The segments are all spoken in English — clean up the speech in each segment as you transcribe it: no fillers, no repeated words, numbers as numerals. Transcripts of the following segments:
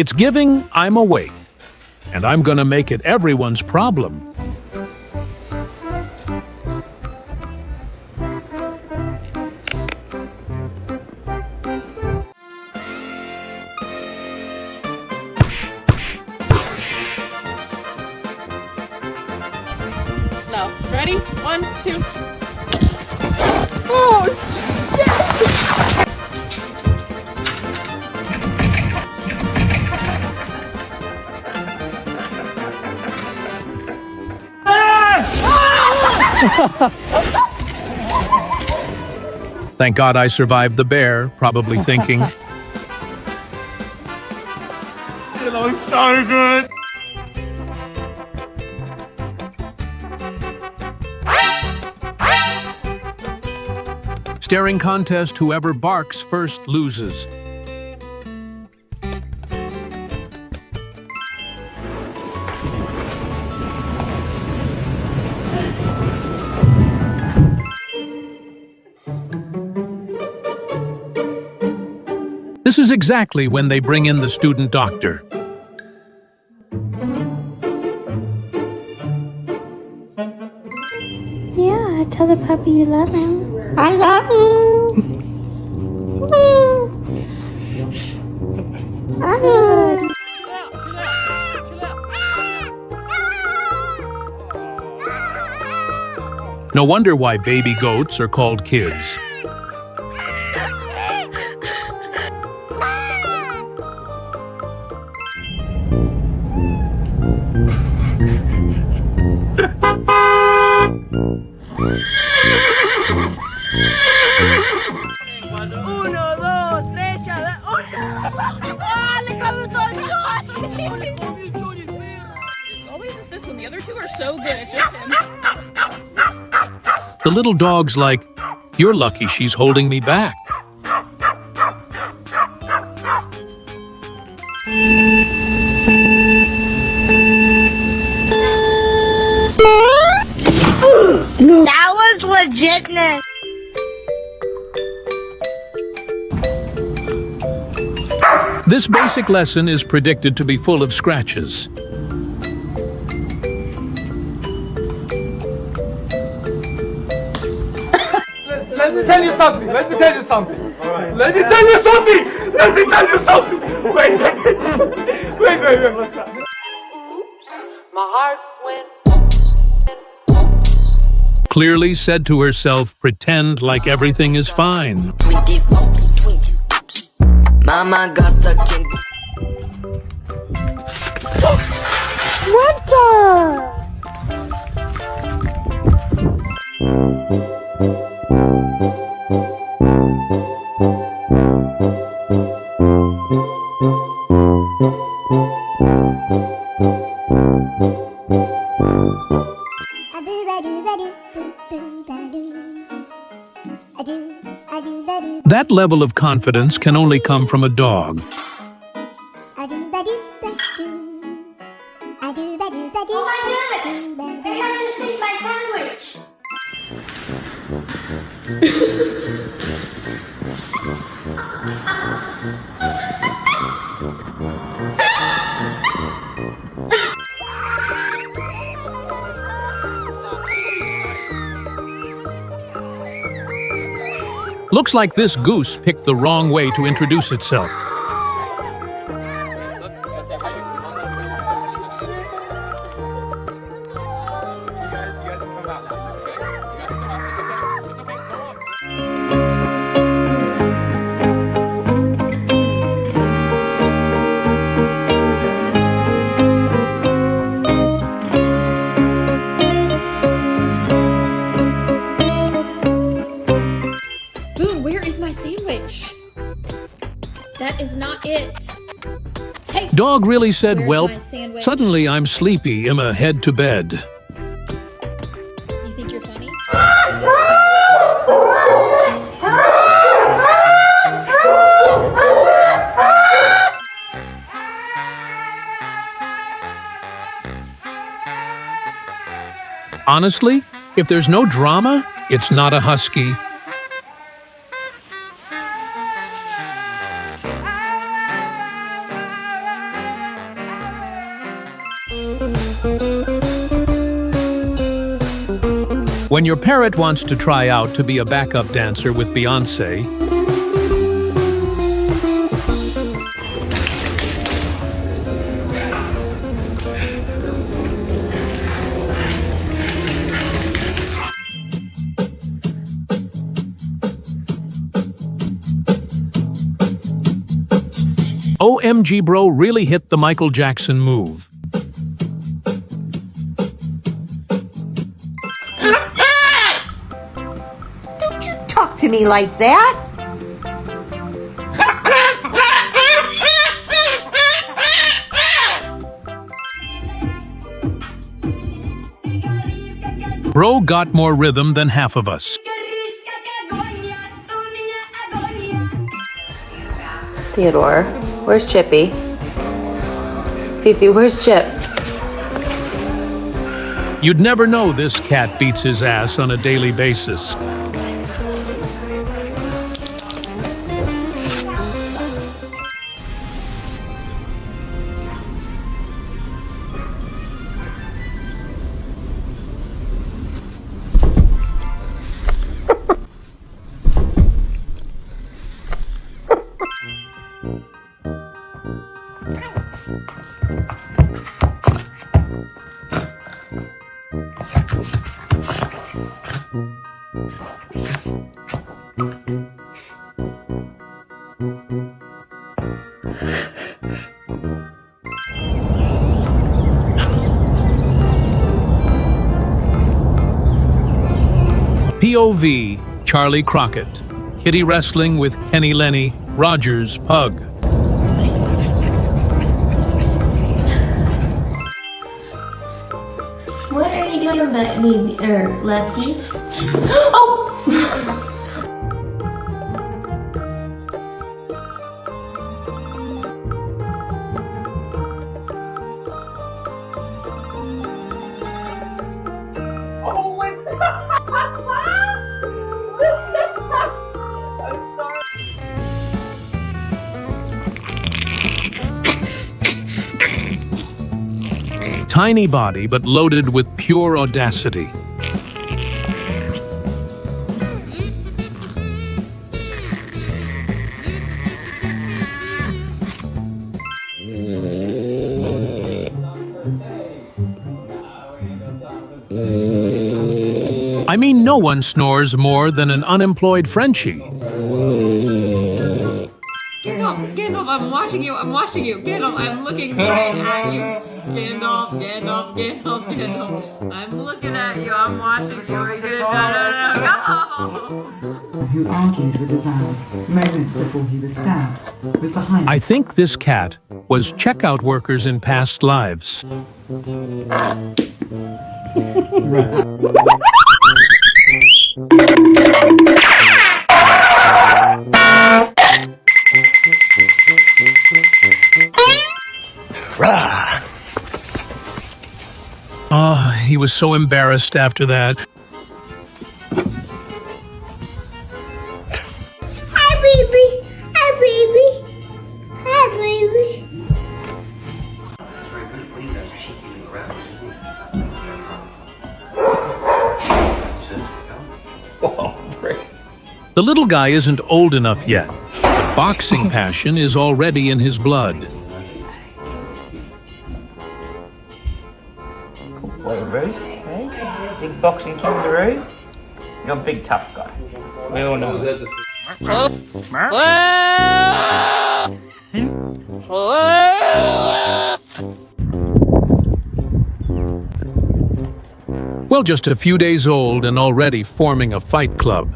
It's giving I'm awake, and I'm gonna make it everyone's problem. No. Ready? 1, 2. Oh, shit! Thank God I survived the bear, probably thinking. That was so good. Staring contest, whoever barks first loses. This is exactly when they bring in the student doctor. Yeah, tell the puppy you love him. I love him. No wonder why baby goats are called kids. The other two are so good, it's just him. The little dog's like, "You're lucky she's holding me back." That was legitness. This basic lesson is predicted to be full of scratches. Let me tell you something. Let me tell you something. Let me tell you something. Let me tell you something. Wait. My heart went. Clearly said to herself, pretend like everything is fine. Twinkies, Twinkies. Mama got stuck in. That level of confidence can only come from a dog. Oh my goodness! I have to sneak my sandwich! Looks like this goose picked the wrong way to introduce itself. That is not it. Hey! Dog really said, Where's "Welp, my sandwich?" suddenly I'm sleepy, I'ma head to bed." You think you're funny? Honestly, if there's no drama, it's not a husky. When your parrot wants to try out to be a backup dancer with Beyoncé, OMG bro really hit the Michael Jackson move. Don't you talk to me like that. Bro got more rhythm than half of us. Theodore, where's Chippy? Fifi, where's Chip? You'd never know this cat beats his ass on a daily basis. POV, Charlie Crockett. Kitty wrestling with Kenny Lenny, Rogers' pug. What are you doing, Lefty? Oh! Tiny body, but loaded with pure audacity. I mean, no one snores more than an unemployed Frenchie. Gandalf, I'm watching you. Gandalf, I'm looking right at you. Gandalf. I'm looking at you. I'm watching you. Are you gonna go? Who argued with Azam moments before he was stabbed was behind. I think this cat was checkout workers in past lives. Oh, he was so embarrassed after that. Hi, baby. Hi, baby. Hi, baby. The little guy isn't old enough yet, but boxing passion is already in his blood. Boy, roast, eh? Big boxing kangaroo. You're a big tough guy. We all know. Well, just a few days old and already forming a fight club.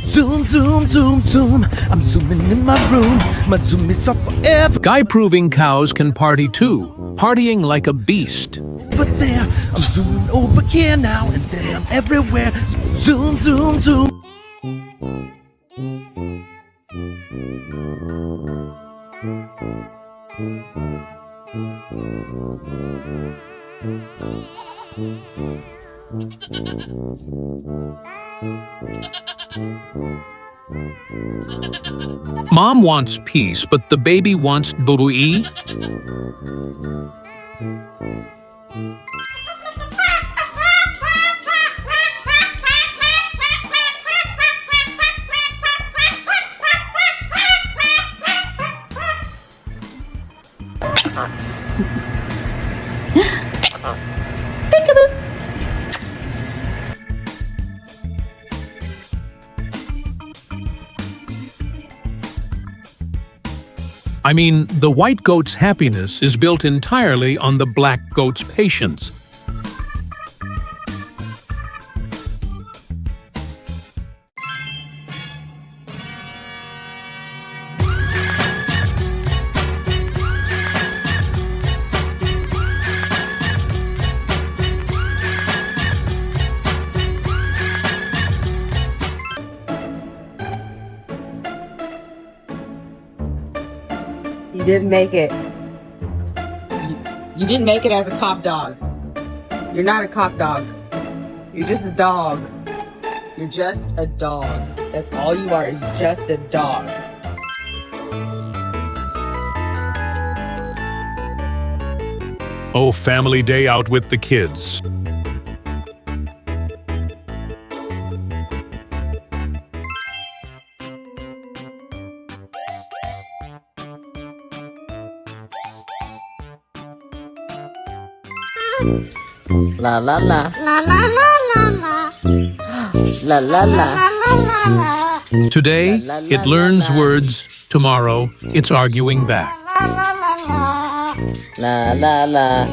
Zoom, zoom, zoom, zoom. I'm zooming in my room. My zoom is off forever. Guy proving cows can party too, partying like a beast. Over there, I'm zooming over here now, and then I'm everywhere. Zoom, zoom, zoom. Mom wants peace, but the baby wants bruii. I mean, the white goat's happiness is built entirely on the black goat's patience. You didn't make it. You didn't make it as a cop dog. You're not a cop dog. You're just a dog. You're just a dog. That's all you are, is just a dog. Oh, family day out with the kids. La la la. La la la la la. La la la. Today, it learns words. Tomorrow, it's arguing back. La la la.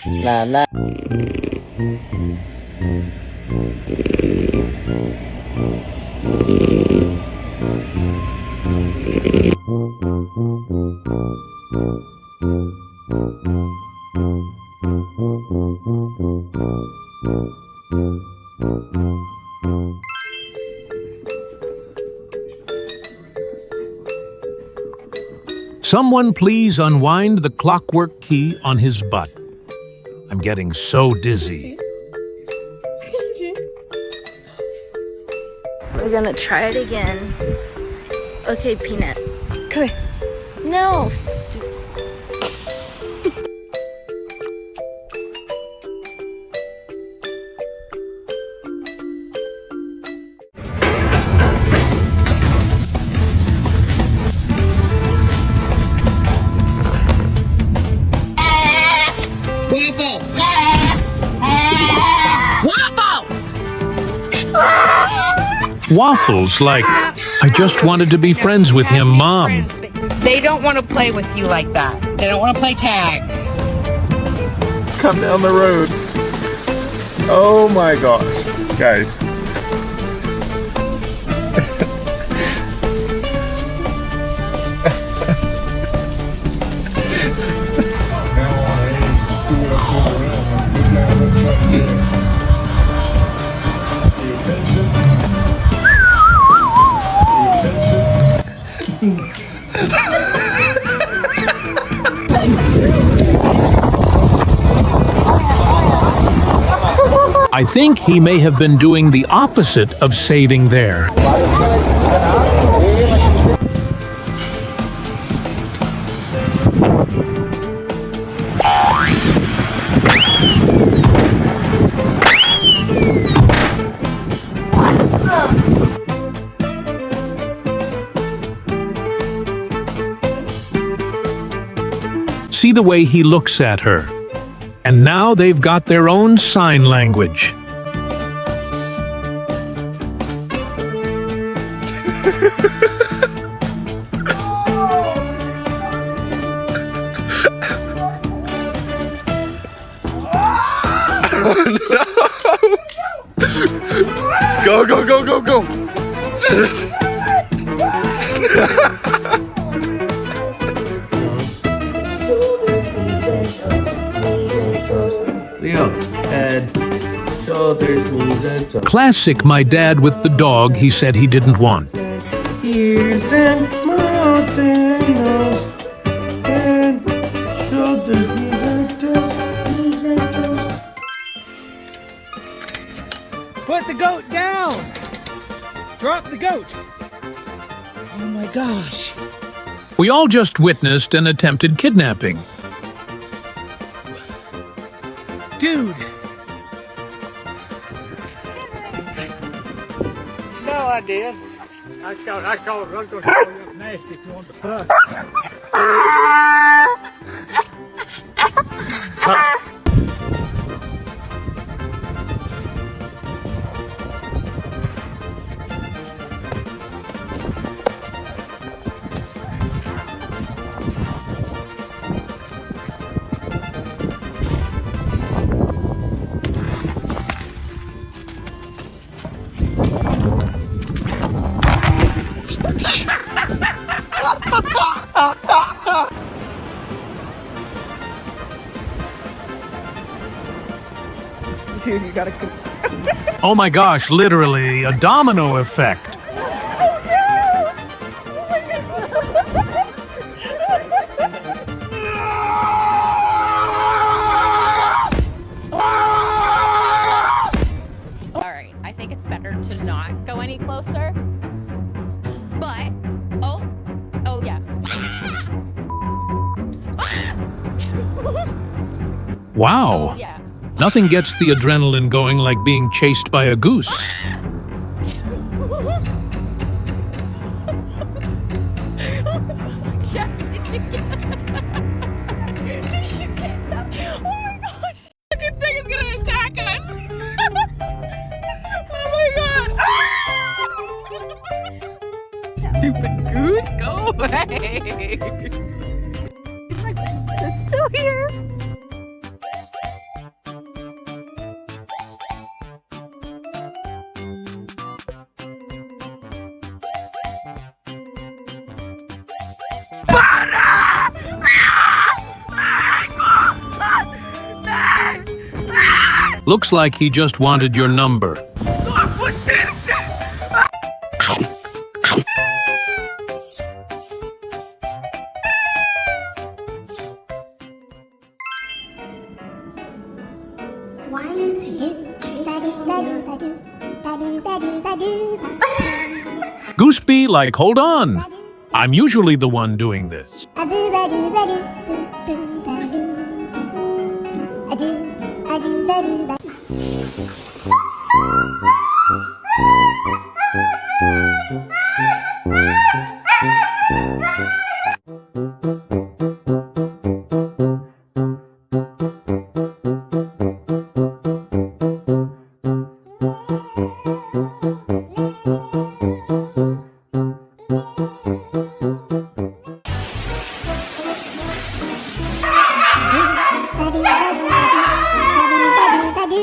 La la. Someone please unwind the clockwork key on his butt. I'm getting so dizzy. We're gonna try it again. Okay, Peanut. Come here. No. Waffles! Waffles, like, I just wanted to be friends with him, Mom. They don't want to play with you like that. They don't want to play tag. Come down the road. Oh my gosh, guys. I think he may have been doing the opposite of saving there. See the way he looks at her. And now they've got their own sign language. Go, go, go, go, go. Leo, head, shoulders, knees, and toes. Classic my dad with the dog he said he didn't want. Ears and mouth and nose, head, shoulders, knees, and toes. Put the goat down! Drop the goat! Oh my gosh. We all just witnessed an attempted kidnapping. Dude! No, I did. I called I was going to call you up nasty if you want the fuss. Dude, you gotta. Oh my gosh, literally a domino effect. Alright, I think it's better to not go any closer. But, oh yeah. Wow. Oh, yeah. Nothing gets the adrenaline going like being chased by a goose. Jeff, did you get that? Oh my gosh! The good thing is gonna attack us! Oh my god! Stupid goose, go away! It's still here! Looks like he just wanted your number. Why is Gooseby, like, hold on. I'm usually the one doing this.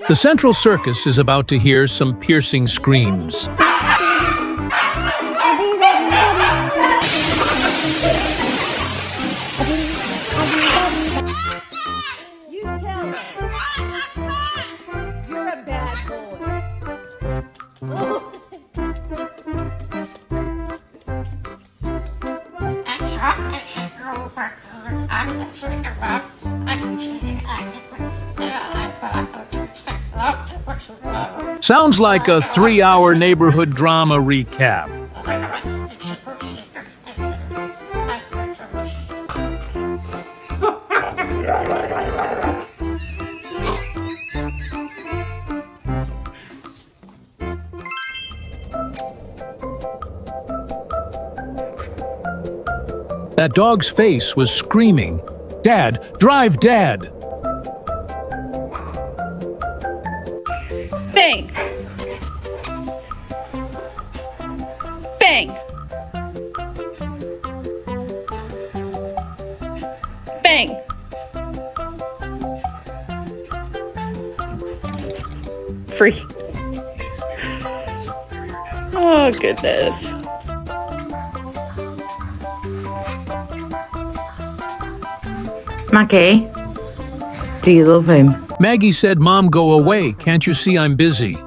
The Central Circus is about to hear some piercing screams. You tell me. You're a bad Sounds like a 3-hour neighborhood drama recap. That dog's face was screaming, "Dad, drive, Dad!" Bang! Bang! Bang! Free. Oh, goodness. Mackie, do you love him? Maggie said, "Mom, go away. Can't you see I'm busy?"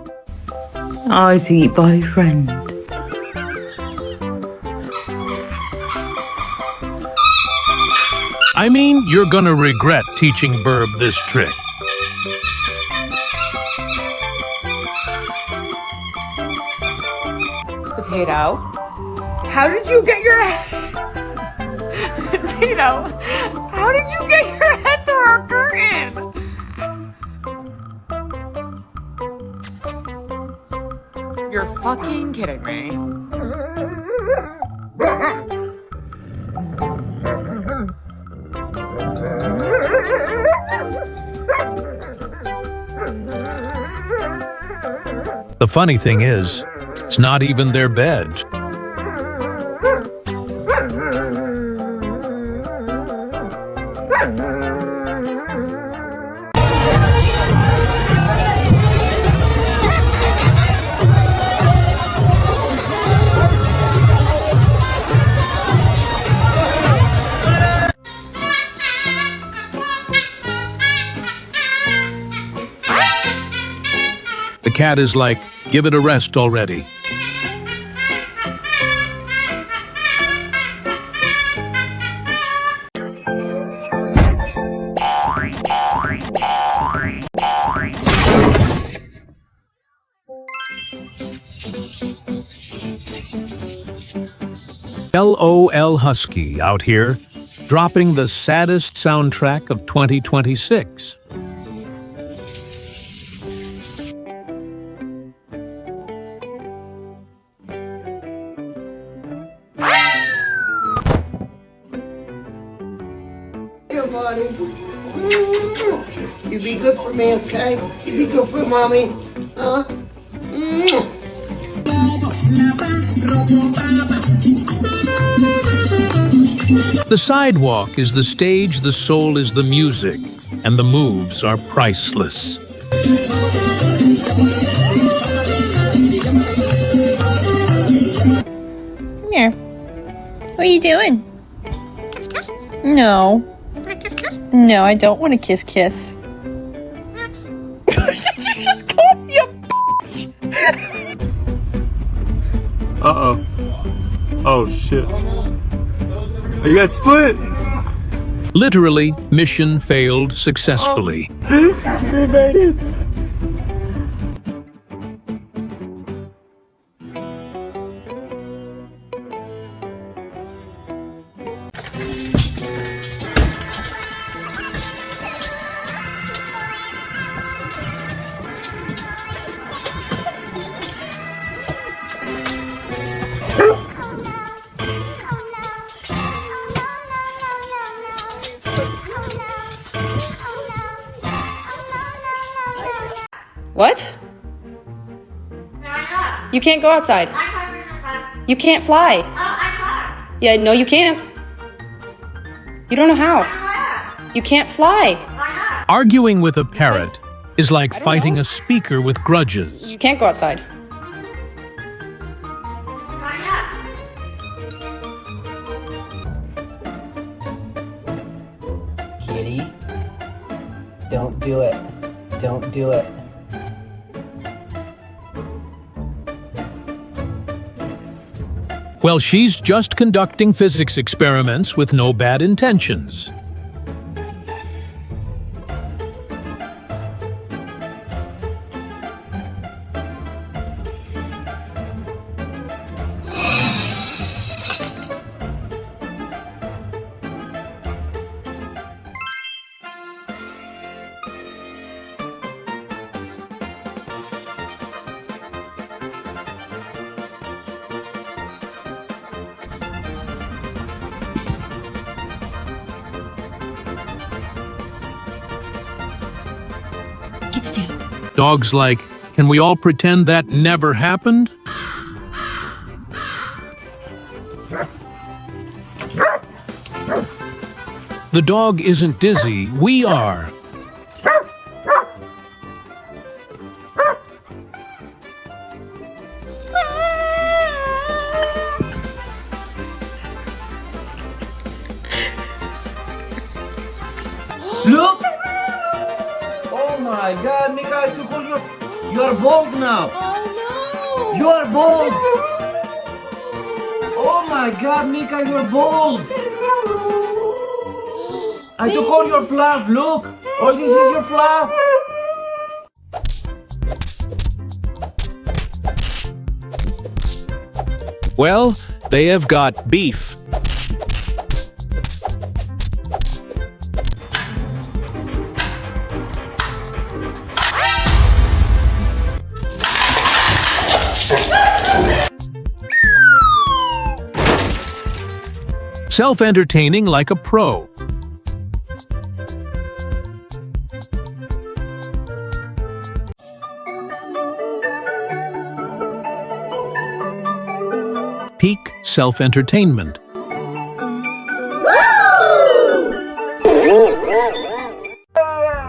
Oh, is he your boyfriend? I mean, you're gonna regret teaching Burb this trick. Potato, how did you get your Potato, how did you get your head through our curtain? You're fucking kidding me. The funny thing is, it's not even their bed. The cat is like, give it a rest already. LOL Husky out here, dropping the saddest soundtrack of 2026. You be good for me, okay? You be good for mommy, huh? The sidewalk is the stage, the soul is the music, and the moves are priceless. Come here. What are you doing? Kiss, kiss? No. Kiss, kiss? No, I don't want to kiss, kiss. You just called me a bitch! Uh-oh. Oh, shit. You got split? Literally, mission failed successfully. We made it. What? You can't go outside. You can't fly. Yeah, no, you can't. You don't know how. You can't fly. Arguing with a parrot is like fighting a speaker with grudges. You can't go outside. Kitty, don't do it. Don't do it. Well, she's just conducting physics experiments with no bad intentions. Dogs like, can we all pretend that never happened? The dog isn't dizzy, we are. Look! Oh my God, Mika, you are bald now. Oh no! You are bald. Oh my God, Mika, you are bald. I took all your fluff. Look, all this is your fluff. Well, they have got beef. Self-entertaining like a pro. Peak self-entertainment.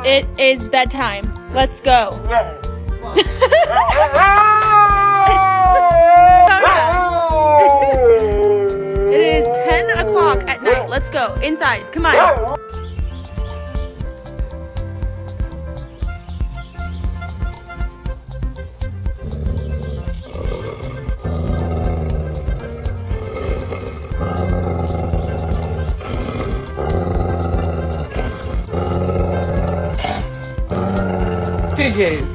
It is bedtime. Let's go. It is 10 o'clock at night. Let's go. Inside. Come on. JJ,